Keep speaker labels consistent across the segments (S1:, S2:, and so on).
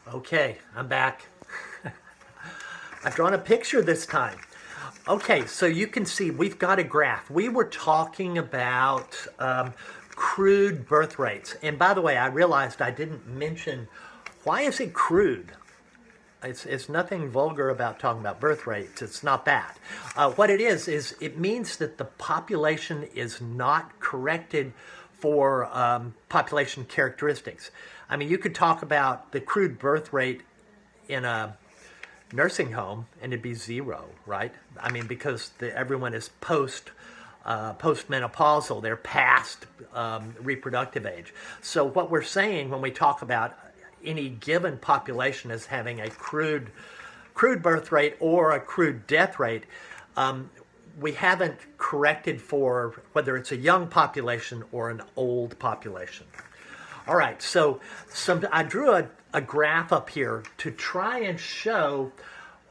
S1: Okay, I'm back. I've drawn a picture this time. Okay, so you can see we've got a graph. We were talking about crude birth rates. And by the way, I realized I didn't mention why is it crude? It's nothing vulgar about talking about birth rates. It's not that. What it is it means that the population is not corrected for population characteristics. I mean, you could talk about the crude birth rate in a nursing home and it'd be zero, right? I mean, because everyone is postmenopausal, they're past reproductive age. So what we're saying when we talk about any given population as having a crude birth rate or a crude death rate, we haven't corrected for whether it's a young population or an old population. All right, so I drew a graph up here to try and show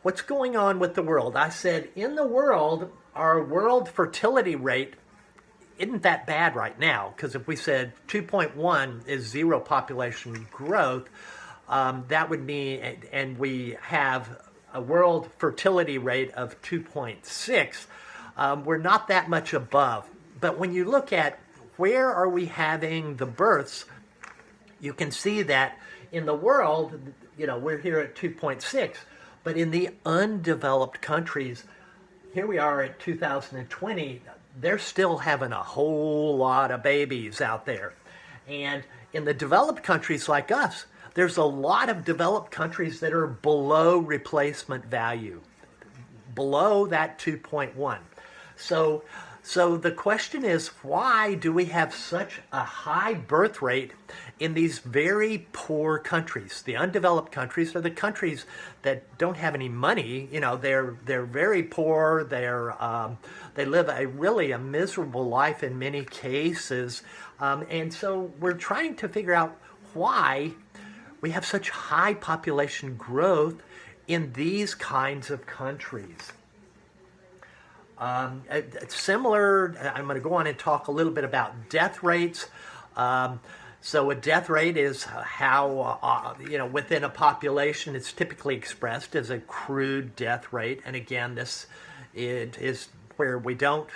S1: what's going on with the world. I said, in the world, our world fertility rate isn't that bad right now, because if we said 2.1 is zero population growth, that would mean, and we have a world fertility rate of 2.6, we're not that much above. But when you look at where are we having the births, you can see that in the world, we're here at 2.6, but in the undeveloped countries, here we are at 2020, they're still having a whole lot of babies out there. And in the developed countries like us, there's a lot of developed countries that are below replacement value, below that 2.1. So the question is, why do we have such a high birth rate in these very poor countries? The undeveloped countries are the countries that don't have any money. They're very poor. They live a miserable life in many cases, and so we're trying to figure out why we have such high population growth in these kinds of countries. Similar, I'm going to go on and talk a little bit about death rates. So a death rate is how, within a population, it's typically expressed as a crude death rate. And again, it is where we don't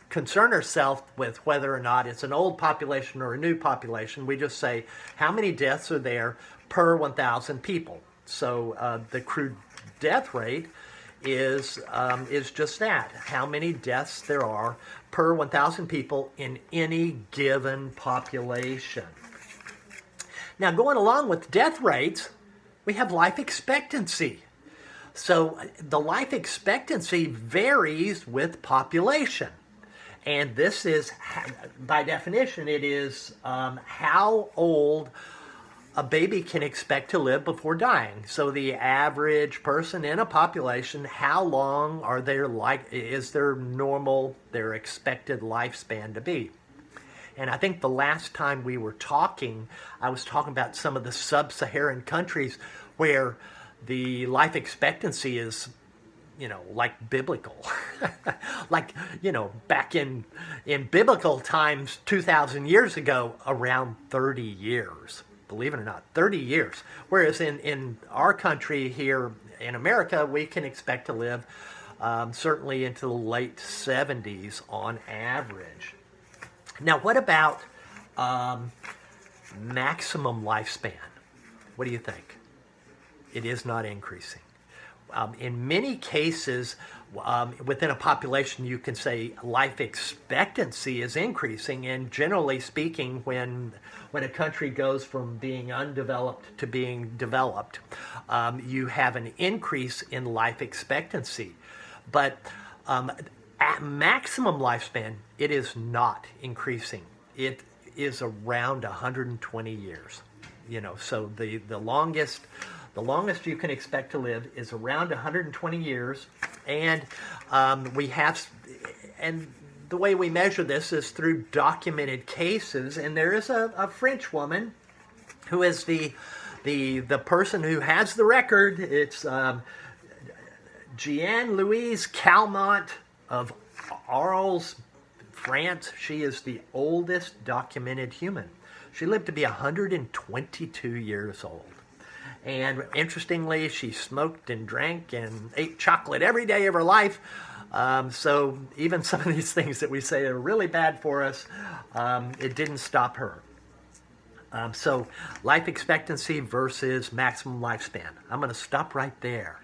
S1: concern ourselves with whether or not it's an old population or a new population. We just say how many deaths are there per 1,000 people. So the crude death rate is just that, how many deaths there are per 1,000 people in any given population. Now, going along with death rates, we have life expectancy. So the life expectancy varies with population. And this is, by definition, it is how old a baby can expect to live before dying. So the average person in a population, how long is their expected lifespan to be? And I think the last time we were talking, I was talking about some of the sub-Saharan countries where the life expectancy is, like biblical. Back in biblical times, 2,000 years ago, around 30 years. Believe it or not, 30 years. Whereas in our country here in America, we can expect to live certainly into the late 70s on average. Now, what about maximum lifespan? What do you think? It is not increasing. In many cases, within a population, you can say life expectancy is increasing. And generally speaking, when a country goes from being undeveloped to being developed, you have an increase in life expectancy. But at maximum lifespan, it is not increasing. It is around 120 years. So the longest you can expect to live is around 120 years, and the way we measure this is through documented cases. And there is a French woman who is the person who has the record. It's Jeanne-Louise Calment of Arles, France. She is the oldest documented human. She lived to be 122 years old. And interestingly, she smoked and drank and ate chocolate every day of her life. So even some of these things that we say are really bad for us, it didn't stop her. So life expectancy versus maximum lifespan. I'm going to stop right there.